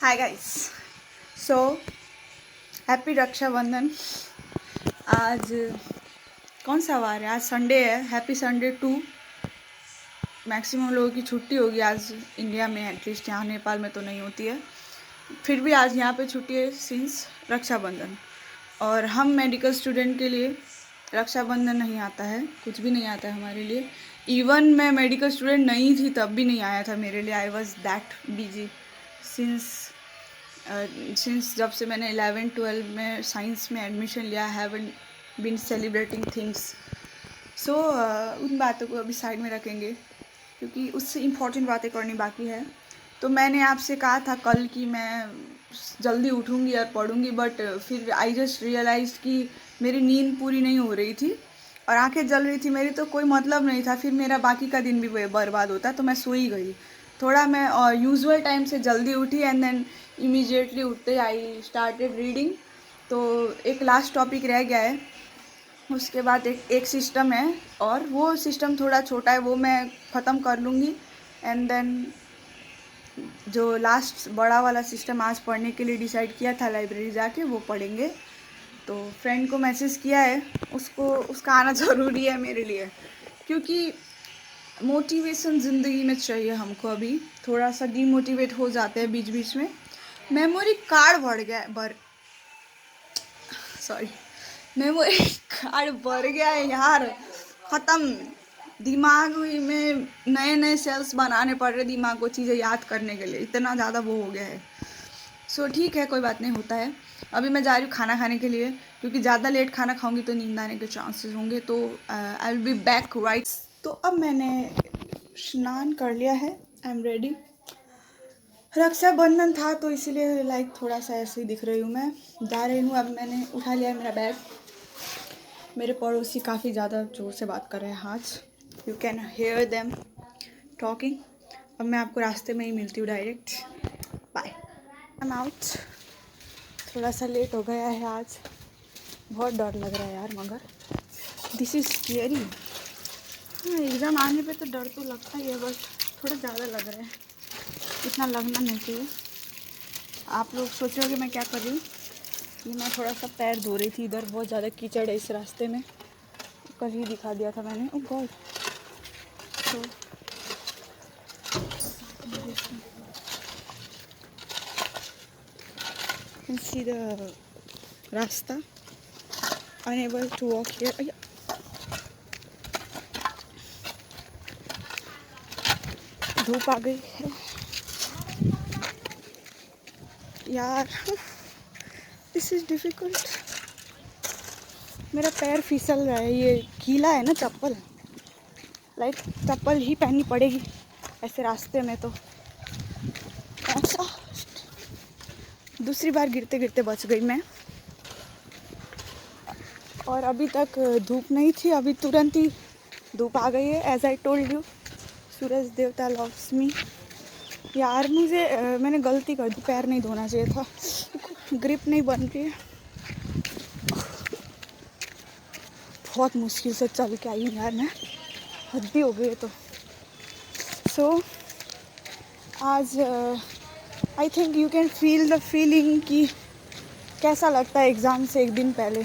हाय guys. So happy Rakshabandhan. आज कौन सा वार है? आज संडे है। Happy Sunday to. मैक्सिमम लोगों की छुट्टी होगी आज इंडिया में, एटलीस्ट यहाँ नेपाल में तो नहीं होती है। फिर भी आज यहाँ पे छुट्टी है सिंस रक्षाबंधन। और हम मेडिकल स्टूडेंट के लिए रक्षाबंधन नहीं आता है, कुछ भी नहीं आता है हमारे लिए। इवन मैं मेडिकल स्टूडेंट नहीं थी तब भी नहीं आया था मेरे लिए। I was that busy since जब से मैंने 11-12 में साइंस में एडमिशन लिया, हैवंट बीन सेलिब्रेटिंग थिंग्स। सो उन बातों को अभी साइड में रखेंगे क्योंकि उससे इम्पोर्टेंट बातें करनी बाकी है। तो मैंने आपसे कहा था कल कि मैं जल्दी उठूँगी और पढ़ूँगी, बट फिर आई जस्ट रियलाइज कि मेरी नींद पूरी नहीं हो रही थी और आंखें जल रही थी मेरी, तो कोई मतलब नहीं था। फिर मेरा बाकी का दिन भी बर्बाद होता, तो मैं सो ही गई। थोड़ा मैं यूजुअल टाइम से जल्दी उठी एंड देन इमीडिएटली उठते आई स्टार्टेड रीडिंग। तो एक लास्ट टॉपिक रह गया है, उसके बाद एक सिस्टम है और वो सिस्टम थोड़ा छोटा है, वो मैं ख़त्म कर लूँगी। एंड देन जो लास्ट बड़ा वाला सिस्टम आज पढ़ने के लिए डिसाइड किया था लाइब्रेरी जाके, वो पढ़ेंगे। तो फ्रेंड को मैसेज किया है, उसका आना ज़रूरी है मेरे लिए, क्योंकि मोटिवेशन ज़िंदगी में चाहिए हमको। अभी थोड़ा सा डीमोटिवेट हो जाते हैं बीच बीच में। मेमोरी कार्ड बढ़ गया सॉरी मेमोरी कार्ड बढ़ गया है यार, ख़त्म। दिमाग में नए नए सेल्स बनाने पड़ रहे दिमाग को चीज़ें याद करने के लिए, इतना ज़्यादा वो हो गया है। सो ठीक है, कोई बात नहीं, होता है। अभी मैं जा रही हूँ खाना खाने के लिए, क्योंकि ज़्यादा लेट खाना खाऊंगी तो नींद आने के चांसेस होंगे। तो I will be back right. तो अब मैंने स्नान कर लिया है, आई एम रेडी। रक्षाबंधन था तो इसीलिए लाइक थोड़ा सा ऐसे ही दिख रही हूँ। मैं जा रही हूँ, अब मैंने उठा लिया है मेरा बैग। मेरे पड़ोसी काफ़ी ज़्यादा ज़ोर से बात कर रहे हैं आज, you can hear them talking. अब मैं आपको रास्ते में ही मिलती हूँ direct. Bye. I am out. थोड़ा सा लेट हो गया है आज, बहुत डर लग रहा है यार, मगर दिस इज़ स्केरी। हाँ, एग्ज़ाम आने पे तो डर तो लगता ही है, बट थोड़ा ज़्यादा लग रहा है, इतना लगना नहीं चाहिए। आप लोग सोच रहे हो कि मैं क्या कर रही हूँ, कि मैं थोड़ा सा पैर धो रही थी। इधर बहुत ज़्यादा कीचड़ है इस रास्ते में, कल ही दिखा दिया था मैंने। ओह गॉड। तो you can see the रास्ता, unable to walk here। धूप आ गई है यार, दिस इज़ डिफ़िकल्ट। मेरा पैर फिसल रहा है, ये गीला है ना चप्पल, लाइक चप्पल ही पहननी पड़ेगी ऐसे रास्ते में। तो ऐसा दूसरी बार गिरते गिरते बच गई मैं। और अभी तक धूप नहीं थी, अभी तुरंत ही धूप आ गई है। एज आई टोल्ड यू, सूरज देवता लव्स मी। यार मुझे मैंने गलती कर दी, पैर नहीं धोना चाहिए था, ग्रिप नहीं बन रही है। बहुत मुश्किल से चल के आई हूँ यार मैं, हद्दी हो गई है। तो सो आज I think you can feel the feeling कि कैसा लगता है एग्ज़ाम से एक दिन पहले।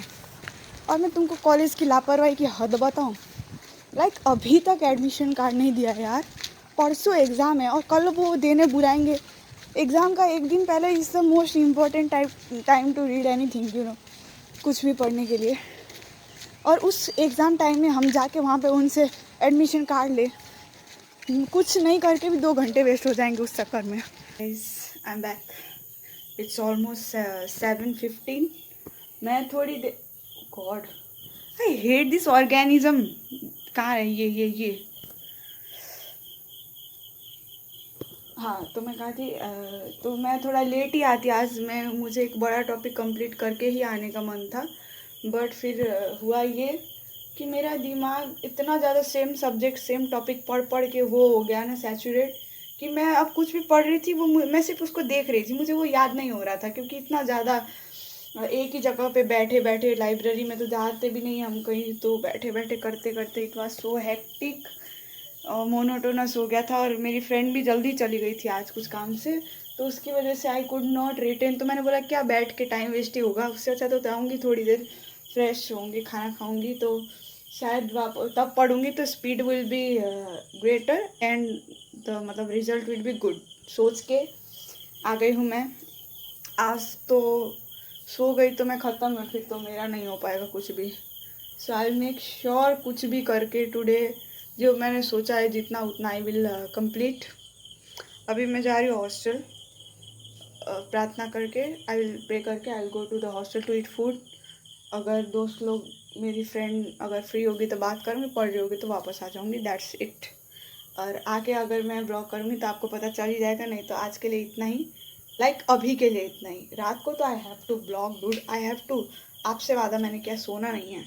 और मैं तुमको कॉलेज की लापरवाही की हद बताऊँ, लाइक अभी तक एडमिशन कार्ड नहीं दिया यार। परसों एग्ज़ाम है और कल वो देने बुलाएंगे। एग्ज़ाम का एक दिन पहले is the most important time to read anything, you know, कुछ भी पढ़ने के लिए। और उस एग्ज़ाम टाइम में हम जाके वहाँ पे उनसे एडमिशन कार्ड ले, कुछ नहीं करके भी 2 घंटे वेस्ट हो जाएंगे उस चक्कर में। I am back, it's almost 7:15। मैं थोड़ी देर, God I hate this organism. कहाँ है ये हाँ, तो मैं कहा थी तो मैं थोड़ा लेट ही आती आज। मुझे एक बड़ा टॉपिक कंप्लीट करके ही आने का मन था, बट फिर हुआ ये कि मेरा दिमाग इतना ज़्यादा सेम सब्जेक्ट सेम टॉपिक पढ़ पढ़ के वो हो गया ना सैचुरेट, कि मैं अब कुछ भी पढ़ रही थी वो मैं सिर्फ उसको देख रही थी, मुझे वो याद नहीं हो रहा था। क्योंकि इतना ज़्यादा एक ही जगह पे बैठे बैठे, लाइब्रेरी में तो जाते भी नहीं हम कहीं, तो बैठे बैठे करते करते it was so hectic, monotonous हो गया था। और मेरी फ्रेंड भी जल्दी चली गई थी आज कुछ काम से, तो उसकी वजह से आई कुड नॉट रिटेन। तो मैंने बोला क्या बैठ के टाइम वेस्ट ही होगा, उससे अच्छा तो जाऊँगी थोड़ी देर, फ्रेश होंगी, खाना खाऊंगी, तो शायद तब पढ़ूंगी तो speed will be greater and the मतलब रिजल्ट विल बी गुड। सोच के आ गई हूँ मैं। आज तो सो गई तो मैं ख़त्म है, फिर तो मेरा नहीं हो पाएगा कुछ भी। सो आई मेक श्योर कुछ भी करके टुडे जो मैंने सोचा है जितना उतना आई विल कंप्लीट। अभी मैं जा रही हूँ हॉस्टल, प्रार्थना करके आई विल प्रे करके I will go to the hostel to eat food. अगर दोस्त लोग मेरी फ्रेंड अगर फ्री होगी तो बात करूँगी, पढ़ रही होगी तो वापस आ जाऊँगी, दैट्स इट। और आके अगर मैं ब्लॉग करूँगी तो आपको पता चल ही जाएगा, नहीं तो आज के लिए इतना ही। अभी के लिए इतना ही। रात को तो I have to blog dude, I have to. आपसे वादा मैंने किया, सोना नहीं है।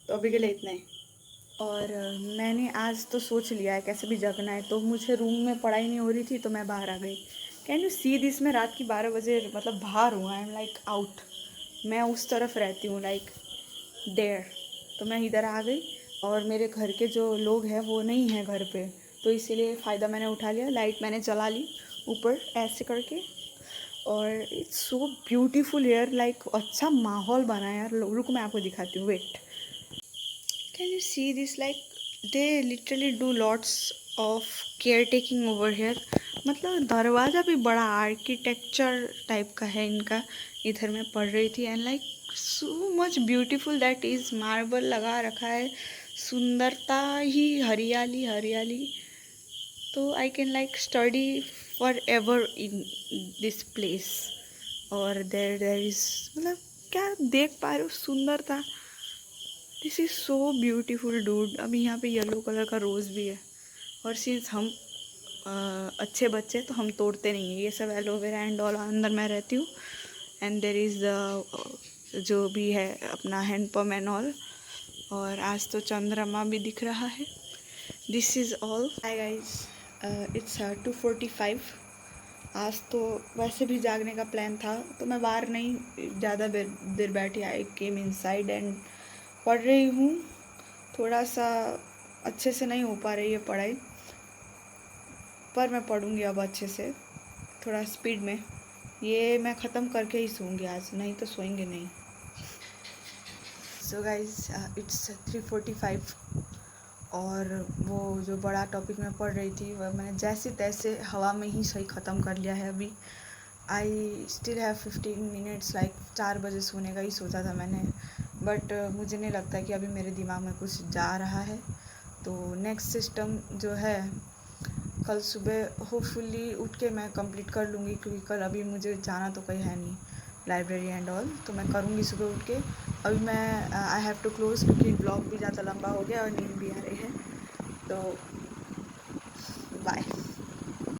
तो अभी के लिए इतना ही। और मैंने आज तो सोच लिया है कैसे भी जगना है, तो मुझे रूम में पढ़ाई नहीं हो रही थी तो मैं बाहर आ गई। कैन यू सी दिस, मैं रात की 12 बजे मतलब बाहर हूँ, आई एम लाइक आउट। मैं उस तरफ रहती हूँ लाइक देयर, तो मैं इधर आ गई। और मेरे घर के जो लोग हैं वो नहीं हैं घर पे, तो इसीलिए फ़ायदा मैंने उठा लिया। लाइट मैंने जला ली ऊपर ऐसे करके, और it's so beautiful here, like अच्छा माहौल बना है यार। रुको मैं आपको दिखाती हूँ, wait. Can you see this, like they literally do lots of care taking over here. मतलब दरवाज़ा भी बड़ा आर्किटेक्चर टाइप का है इनका। इधर मैं पढ़ रही थी and like so much beautiful that is, marble लगा रखा है, सुंदरता ही हरियाली हरियाली। तो I can like study for ever in this place. और देर इज़ मतलब क्या देख पा रहे हो, सुंदरता। This is so beautiful dude. अभी यहाँ पे येलो कलर का रोज़ भी है, और सिंस हम अच्छे बच्चे तो हम तोड़ते नहीं हैं ये सब एलोवेरा एंड ऑल। अंदर मैं रहती हूँ एंड देर इज़ द जो भी है अपना हैंडपम्प एंड ऑल। और आज तो चंद्रमा भी दिख रहा है। This is all. Hi guys, it's 2:45। आज तो वैसे भी जागने का प्लान था, तो मैं बाहर नहीं ज़्यादा देर बैठी, आई केम इनसाइड एंड पढ़ रही हूँ। थोड़ा सा अच्छे से नहीं हो पा रही है पढ़ाई, पर मैं पढ़ूँगी अब अच्छे से, थोड़ा स्पीड में। ये मैं ख़त्म करके ही सोऊंगी आज, नहीं तो सोएंगे नहीं। सो गाइज इट्स 3:45, और वो जो बड़ा टॉपिक मैं पढ़ रही थी वह मैंने जैसे तैसे हवा में ही सही ख़त्म कर लिया है। अभी I still have 15 minutes, like 4 बजे सोने का ही सोचा था मैंने, बट मुझे नहीं लगता कि अभी मेरे दिमाग में कुछ जा रहा है। तो नेक्स्ट सिस्टम जो है कल सुबह होपफुली उठ के मैं कंप्लीट कर लूँगी, क्योंकि कल अभी मुझे जाना तो कहीं है नहीं, लाइब्रेरी एंड ऑल, तो मैं करूँगी सुबह उठ के। अभी मैं आई हैव टू क्लोज, क्योंकि ब्लॉग भी ज़्यादा लंबा हो गया और नींद भी आ रही है। तो